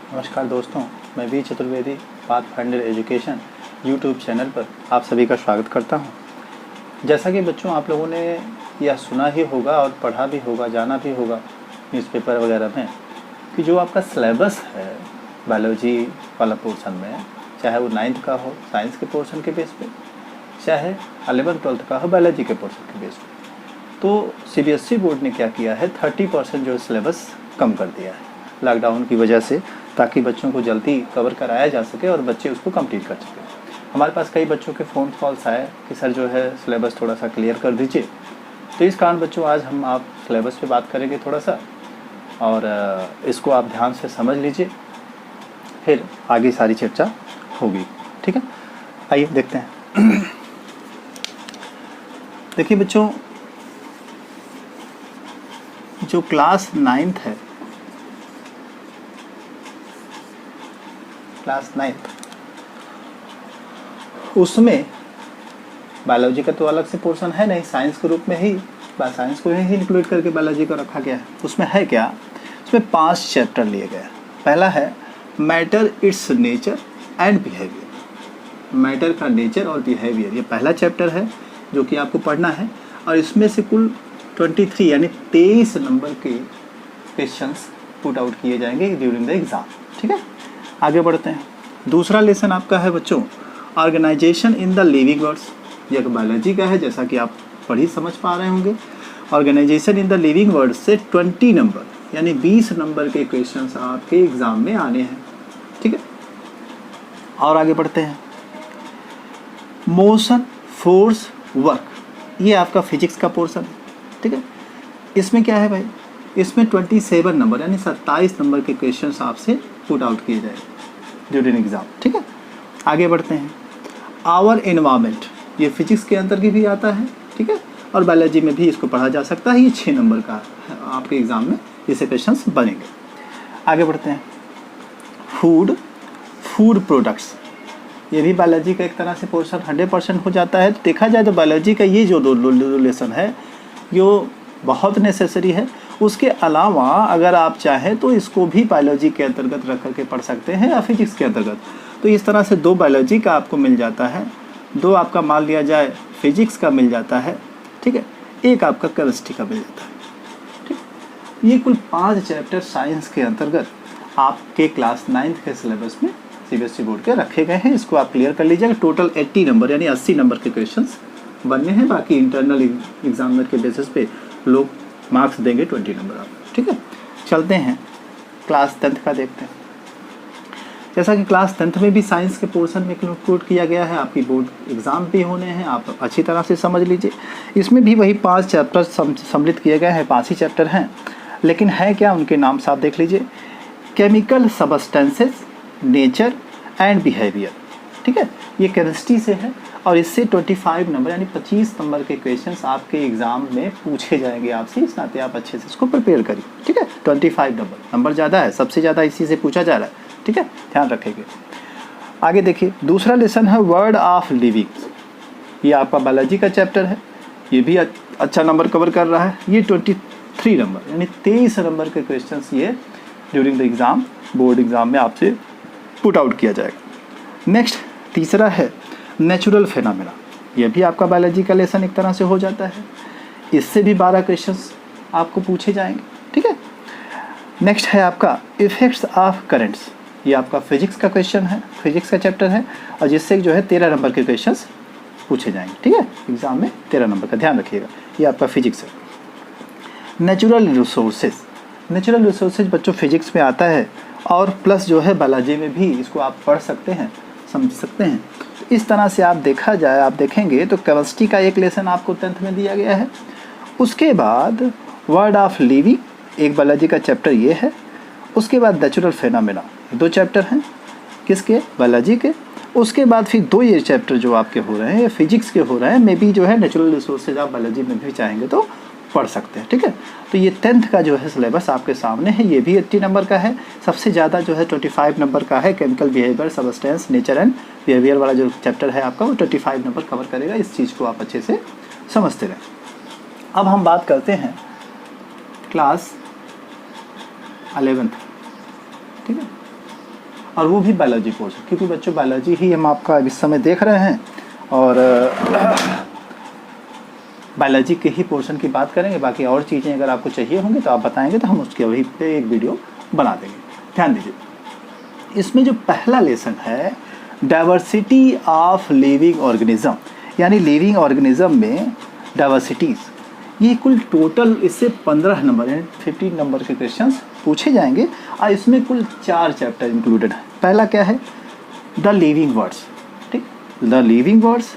नमस्कार दोस्तों, मैं V Chaturvedi Pathfinder Education YouTube channel पर आप सभी का स्वागत करता हूं। जैसा कि बच्चों आप लोगों ने यह सुना ही होगा और पढ़ा भी होगा, जाना भी होगा न्यूज़पेपर वगैरह में कि जो आपका सिलेबस है बायोलॉजी वाला पोर्शन में, चाहे वो 9th का हो साइंस के पोर्शन के बेस पे, चाहे 11th-12th का हो बायोलॉजी के पोर्शन के बेस पे, तो CBSE बोर्ड ने क्या किया है 30% जो सिलेबस कम कर दिया है लॉकडाउन की वजह से, ताकि बच्चों को जल्दी कवर कराया जा सके और बच्चे उसको कंप्लीट कर सकें। हमारे पास कई बच्चों के फ़ोन कॉल्स आए कि सर जो है सिलेबस थोड़ा सा क्लियर कर दीजिए। तो इस कारण बच्चों आज हम आप सिलेबस पे बात करेंगे थोड़ा सा, और इसको आप ध्यान से समझ लीजिए, फिर आगे सारी चर्चा होगी। ठीक है, आइए देखते हैं। देखिए बच्चों, जो क्लास 9th है, क्लास 9th, उसमें बायोलॉजी का तो अलग से पोर्शन है नहीं, साइंस के रूप में ही साइंस को ही इंक्लूड करके बायोलॉजी को रखा गया है। उसमें है क्या, उसमें 5 चैप्टर लिए गए। पहला है matter, it's nature and behaviour. Matter का नेचर और बिहेवियर, ये पहला चैप्टर है जो कि आपको पढ़ना है, और इसमें से कुल 23 यानी 23 नंबर के क्वेश्चंस पुट आउट किए जाएंगे ड्यूरिंग द एग्ज़ाम। ठीक है, आगे बढ़ते हैं। दूसरा लेसन आपका है बच्चों organisation in the living words. ये बायोलॉजी का है, जैसा कि आप पढ़ी समझ पा रहे होंगे। Organisation in the living words से 20 नंबर यानी 20 नंबर के क्वेश्चंस आपके एग्ज़ाम में आने हैं। ठीक है, और आगे बढ़ते हैं। मोशन, फोर्स, वर्क, ये आपका फिजिक्स का पोर्शन है। ठीक है, इसमें क्या है भाई, इसमें 27 नंबर यानी 27 नंबर के क्वेश्चंस आपसे पुट आउट किए जाएंगे ड्यूरिंग एग्ज़ाम। ठीक है, आगे बढ़ते हैं। आवर एनवायरनमेंट, ये फिजिक्स के अंतर्गत भी आता है। ठीक है, और बायोलॉजी में भी इसको पढ़ा जा सकता है। ये 6 नंबर का है, आपके एग्ज़ाम में इससे क्वेश्चंस बनेंगे। आगे बढ़ते हैं। फूड प्रोडक्ट्स, ये भी बायोलॉजी का एक तरह से पोर्शन 100% हो जाता है। देखा जाए तो बायोलॉजी का ये जो दो लेसन है जो बहुत नेसेसरी है। उसके अलावा अगर आप चाहें तो इसको भी बायोलॉजी के अंतर्गत रख करके पढ़ सकते हैं या फिजिक्स के अंतर्गत। तो इस तरह से 2 बायोलॉजी का आपको मिल जाता है, 2 आपका मान लिया जाए फिजिक्स का मिल जाता है। ठीक है, 1 आपका केमिस्ट्री का मिल जाता है। ठीक, ये कुल 5 चैप्टर साइंस के अंतर्गत आपके क्लास 9th के सिलेबस में CBSE बोर्ड के रखे गए हैं। इसको आप क्लियर कर लीजिएगा। टोटल 80 नंबर यानी 80 नंबर के क्वेश्चंस बनने हैं। बाकी इंटरनल एग्जामिनर के बेसिस पे लोग मार्क्स देंगे 20 नंबर आप। ठीक है, चलते हैं क्लास 10th का देखते हैं। जैसा कि क्लास 10th में भी साइंस के पोर्शन में इंक्लूड किया गया है, आपकी बोर्ड एग्ज़ाम भी होने हैं, आप अच्छी तरह से समझ लीजिए। इसमें भी वही 5 चैप्टर सम्मिलित किए गए हैं, 5 ही चैप्टर हैं, लेकिन है क्या, उनके नाम साफ देख लीजिए। Chemical substances, nature and behaviour. ठीक है, ये केमिस्ट्री से है और इससे 25 नंबर यानी 25 नंबर के क्वेश्चंस आपके एग्ज़ाम में पूछे जाएंगे आपसे। इस नाते आप अच्छे से इसको प्रिपेयर करिए। ठीक है, 25 नंबर ज़्यादा है, सबसे ज़्यादा इसी से पूछा जा रहा है। ठीक है, ध्यान रखेंगे। आगे देखिए, दूसरा लेसन है वर्ड ऑफ लिविंग। ये आपका बायोलॉजी का चैप्टर है, ये भी अच्छा नंबर कवर कर रहा है। ये 23 नंबर यानी 23 नंबर के क्वेश्चंस ये during the exam board exam में आपसे पुट आउट किया जाएगा। नेक्स्ट तीसरा है नेचुरल फिनोमेना। यह भी आपका बायोलॉजी का लेसन एक तरह से हो जाता है। इससे भी 12 क्वेश्चंस आपको पूछे जाएंगे। ठीक है, नेक्स्ट है आपका इफेक्ट्स ऑफ करंट्स। ये आपका फिजिक्स का क्वेश्चन है, फिजिक्स का चैप्टर है, और जिससे जो है 13 नंबर के क्वेश्चंस पूछे जाएंगे। ठीक है, एग्जाम में 13 नंबर का ध्यान रखिएगा। ये आपका फिजिक्स है। नेचुरल रिसोर्सेज, नेचुरल रिसोर्सेज बच्चों फिजिक्स में आता है और प्लस जो है बायोलॉजी में भी इसको आप पढ़ सकते हैं, समझ सकते हैं। तो इस तरह से आप देखा जाए, आप देखेंगे तो केमिस्ट्री का एक लेसन आपको 10th में दिया गया है। उसके बाद वर्ड ऑफ लिविंग, एक बायोलॉजी का चैप्टर ये है। उसके बाद नेचुरल फिनोमेना, 2 चैप्टर हैं किसके, बायोलॉजी के। उसके बाद फिर 2 ये चैप्टर जो आपके हो रहे हैं फिजिक्स के हो रहे हैं, मे बी जो है नेचुरल रिसोर्सेज आप बायोलॉजी में भी चाहेंगे तो पढ़ सकते हैं। ठीक है, तो ये 10th का जो है सिलेबस आपके सामने है। ये भी 80 नंबर का है। सबसे ज़्यादा जो है 25 नंबर का है। Chemical behaviour, substance, nature and behaviour वाला जो चैप्टर है आपका, वो 25 नंबर कवर करेगा। इस चीज़ को आप अच्छे से समझते रहें। अब हम बात करते हैं क्लास 11th। ठीक है, और वो भी बायोलॉजी पोर्शन, क्योंकि बच्चों बायोलॉजी ही हम आपका इस समय देख रहे हैं और बायोलॉजी के ही पोर्शन की बात करेंगे। बाकी और चीज़ें अगर आपको चाहिए होंगी तो आप बताएंगे तो हम उसके वही पे एक वीडियो बना देंगे। ध्यान दीजिए, इसमें जो पहला लेसन है डाइवर्सिटी ऑफ लिविंग ऑर्गेनिज्म, यानी लिविंग ऑर्गेनिज्म में डाइवर्सिटीज़, ये कुल टोटल इससे 15 नंबर यानी 15 नंबर के क्वेश्चंस पूछे जाएंगे और इसमें कुल 4 चैप्टर इंक्लूडेड है। पहला क्या है? द लिविंग वर्ड्स, ठीक, the living words,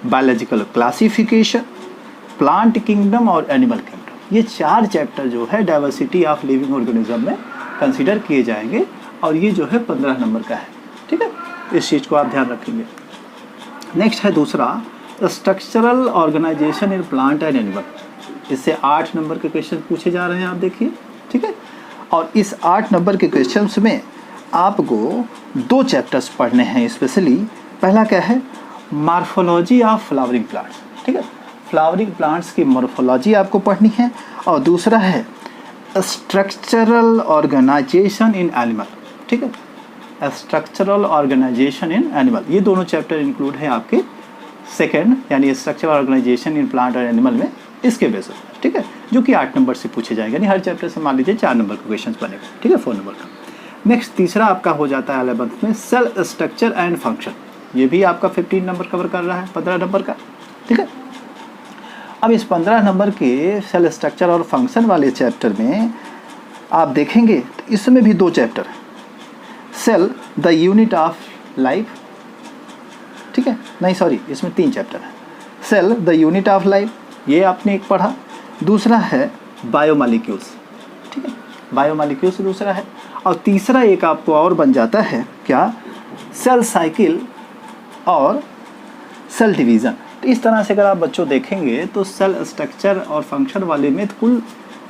biological classification, plant kingdom और एनिमल किंगडम। ये 4 चैप्टर जो है डाइवर्सिटी ऑफ लिविंग ऑर्गेनिज्म में कंसिडर किए जाएंगे और ये जो है 15 नंबर का है, ठीक है। इस चीज़ को आप ध्यान रखेंगे। नेक्स्ट है दूसरा structural organisation in plant and animal, इससे 8 नंबर के क्वेश्चन पूछे जा रहे हैं, आप देखिए, ठीक है। और इस 8 नंबर के क्वेश्चंस में आपको 2 चैप्टर्स पढ़ने हैं स्पेशली। पहला क्या है? मॉर्फोलॉजी ऑफ फ्लावरिंग प्लांट्स, ठीक है, फ्लावरिंग प्लांट्स की मॉर्फोलॉजी आपको पढ़नी है। और दूसरा है स्ट्रक्चरल ऑर्गेनाइजेशन इन एनिमल, ठीक है, स्ट्रक्चरल ऑर्गेनाइजेशन इन एनिमल। ये दोनों चैप्टर इंक्लूड है आपके सेकेंड यानी स्ट्रक्चरल ऑर्गेनाइजेशन इन प्लांट और एनिमल में, इसके बेसिस पर, ठीक है, जो कि 8 नंबर से पूछे जाएंगे। यानी हर चैप्टर से मान लीजिए 4 नंबर का क्वेश्चन बनेगा, ठीक है, 4 नंबर का। नेक्स्ट तीसरा आपका हो जाता है 11th में सेल स्ट्रक्चर एंड फंक्शन, ये भी आपका 15 नंबर कवर कर रहा है, 15 नंबर का, ठीक है। अब इस 15 नंबर के सेल स्ट्रक्चर और फंक्शन वाले चैप्टर में आप देखेंगे तो इसमें भी 2 चैप्टर है। Cell the unit of life, ठीक है, नहीं सॉरी, इसमें 3 चैप्टर है। Cell the unit of life, ये आपने एक पढ़ा। दूसरा है बायोमॉलिक्यूल्स, ठीक है, बायोमॉलिक्यूल्स दूसरा है। और तीसरा एक आपको और बन जाता है क्या? सेल साइकिल और सेल डिवीज़न। तो इस तरह से अगर आप बच्चों देखेंगे तो सेल स्ट्रक्चर और फंक्शन वाले में कुल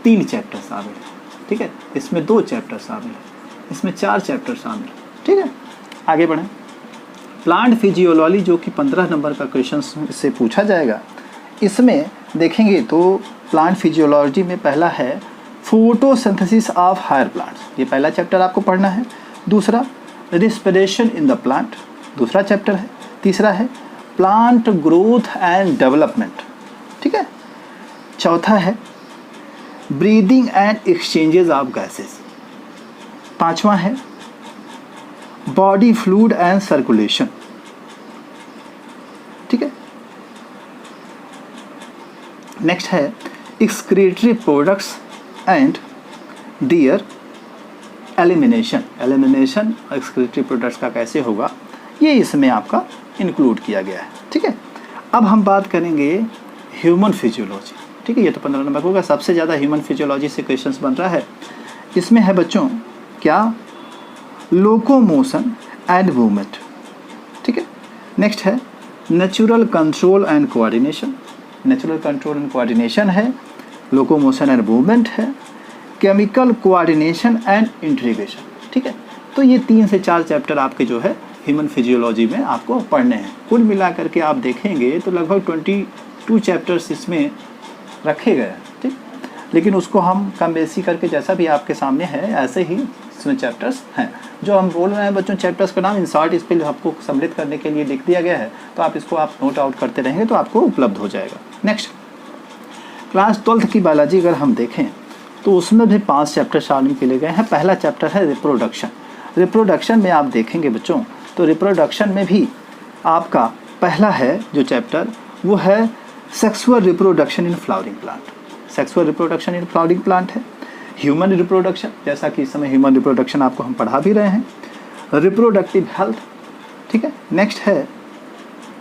3 चैप्टर शामिल हैं, ठीक है, इसमें 2 चैप्टर शामिल हैं, इसमें 4 चैप्टर शामिल हैं, ठीक है। आगे बढ़ें। प्लांट फिजियोलॉजी जो कि 15 नंबर का क्वेश्चन इससे पूछा जाएगा, इसमें देखेंगे तो प्लांट फिजियोलॉजी में पहला है फोटोसिंथेसिस ऑफ हायर प्लांट्स, ये पहला चैप्टर आपको पढ़ना है। दूसरा रिस्पिरेशन इन द प्लांट, दूसरा चैप्टर है। तीसरा है प्लांट ग्रोथ एंड डेवलपमेंट, ठीक है। चौथा है breathing and exchanges of gases. पांचवा है बॉडी फ्लूइड एंड सर्कुलेशन, ठीक है। नेक्स्ट है excretory products and their elimination, elimination excretory products का कैसे होगा, ये इसमें आपका इंक्लूड किया गया है, ठीक है। अब हम बात करेंगे ह्यूमन फिजियोलॉजी, ठीक है, ये तो 15 नंबर होगा। सबसे ज़्यादा ह्यूमन फिजियोलॉजी से क्वेश्चंस बन रहा है। इसमें है बच्चों क्या? लोकोमोशन एंड मूवमेंट, ठीक है। नेक्स्ट है natural control and coordination, natural control and coordination है। लोकोमोशन एंड मूवमेंट है। केमिकल कोऑर्डिनेशन एंड इंटीग्रेशन, ठीक है। तो ये 3 से 4 चैप्टर आपके जो है ह्यूमन फिजियोलॉजी में आपको पढ़ने हैं। कुल मिला करके आप देखेंगे तो लगभग 22 चैप्टर्स इसमें रखे गए हैं, ठीक। लेकिन उसको हम कम बेसी करके जैसा भी आपके सामने है ऐसे ही इसमें चैप्टर्स हैं। जो हम बोल रहे हैं बच्चों चैप्टर्स का नाम इन शॉर्ट इस पर आपको सम्मिलित करने के लिए लिख दिया गया है, तो आप इसको आप नोट आउट करते रहेंगे तो आपको उपलब्ध हो जाएगा। नेक्स्ट क्लास 12th की बायोलॉजी अगर हम देखें तो उसमें भी 5 चैप्टर शामिल किए गए हैं। पहला चैप्टर है रिप्रोडक्शन। रिप्रोडक्शन में आप देखेंगे बच्चों तो रिप्रोडक्शन में भी आपका पहला है जो चैप्टर वो है sexual reproduction in flowering plant. Sexual reproduction in flowering plant है। ह्यूमन रिप्रोडक्शन, जैसा कि इस समय ह्यूमन रिप्रोडक्शन आपको हम पढ़ा भी रहे हैं। रिप्रोडक्टिव हेल्थ, ठीक है। नेक्स्ट है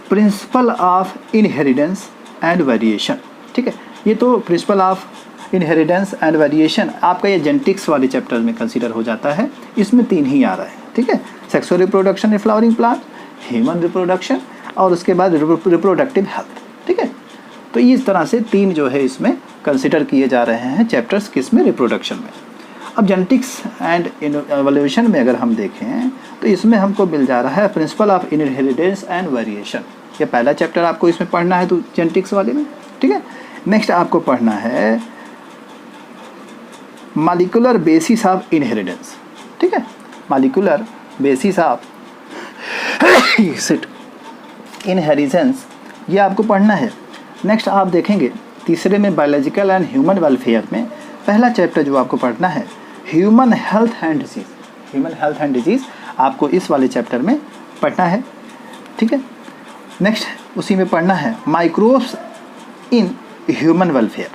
principle of inheritance and variation, ठीक है। ये तो principle of inheritance and variation आपका ये जेनेटिक्स वाले चैप्टर में कंसीडर हो जाता है। इसमें 3 ही आ रहा है, ठीक है। Sexual reproduction in flowering plant, human reproduction और उसके बाद रिप्रोडक्टिव हेल्थ, ठीक है। तो इस तरह से 3 जो है इसमें कंसिडर किए जा रहे हैं चैप्टर्स किसमें? रिप्रोडक्शन में। अब जेनेटिक्स एंड इवोल्यूशन में अगर हम देखें तो इसमें हमको मिल जा रहा है principle of inheritance and variation. ये पहला चैप्टर आपको इसमें पढ़ना है तो जेनेटिक्स वाले में, ठीक है। नेक्स्ट आपको पढ़ना है मॉलिक्यूलर बेसिस ऑफ इनहेरिटेंस, ठीक है। मॉलिक्यूलर बेसिस ऑफ इनहेरिटेंस, ये आपको पढ़ना है। नेक्स्ट आप देखेंगे तीसरे में बायोलॉजिकल एंड ह्यूमन वेलफेयर में पहला चैप्टर जो आपको पढ़ना है human health and disease. Human health and disease आपको इस वाले चैप्टर में पढ़ना है, ठीक है। नेक्स्ट उसी में पढ़ना है microbes in human welfare.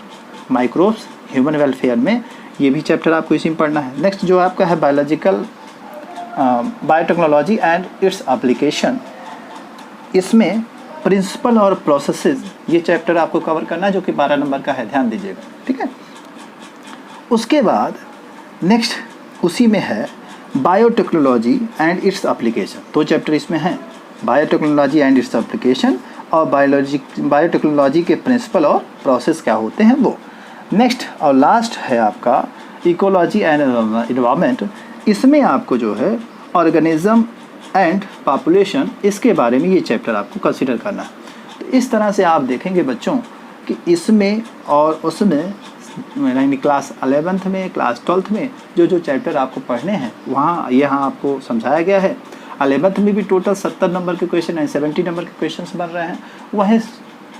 Microbes human welfare में ये भी चैप्टर आपको इसी में पढ़ना है। नेक्स्ट जो आपका है biological biotechnology and its application, इसमें प्रिंसिपल और प्रोसेसेस ये चैप्टर आपको कवर करना है जो कि 12 नंबर का है, ध्यान दीजिएगा, ठीक है। उसके बाद नेक्स्ट उसी में है biotechnology and its application. 2 chapter इसमें हैं, बायोटेक्नोलॉजी एंड इट्स एप्लीकेशन और बायोटेक्नोलॉजी के प्रिंसिपल और प्रोसेस क्या होते हैं वो। नेक्स्ट और लास्ट है आपका इकोलॉजी एंड एनवायरनमेंट। इसमें आपको जो है ऑर्गेनिज्म एंड पॉपुलेशन, इसके बारे में ये चैप्टर आपको कंसीडर करना है। तो इस तरह से आप देखेंगे बच्चों कि इसमें और उसमें यानी क्लास 11th में, क्लास 12th में जो चैप्टर आपको पढ़ने हैं वहाँ यहाँ आपको समझाया गया है। 11th में भी टोटल 70 नंबर के क्वेश्चन हैं, 70 नंबर के क्वेश्चन बन रहे हैं। वहीं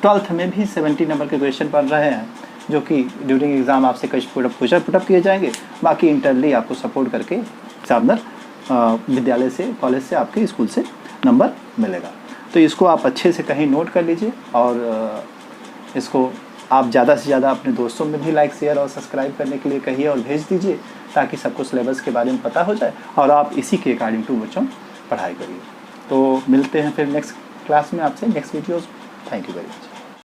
12th में भी 70 नंबर के क्वेश्चन बन रहे हैं जो कि ड्यूरिंग एग्ज़ाम आपसे कुछ पुटअप किए जाएंगे। बाकी इंटरनली आपको सपोर्ट करके एग्जामिनर विद्यालय से, कॉलेज से, आपके स्कूल से नंबर मिलेगा। तो इसको आप अच्छे से कहीं नोट कर लीजिए और इसको आप ज़्यादा से ज़्यादा अपने दोस्तों में भी लाइक, शेयर और सब्सक्राइब करने के लिए कहिए और भेज दीजिए ताकि सबको सिलेबस के बारे में पता हो जाए और आप इसी के अकॉर्डिंग टू बच्चों पढ़ाई करिए। तो मिलते हैं फिर नेक्स्ट क्लास में आपसे, next videos. Thank you very much.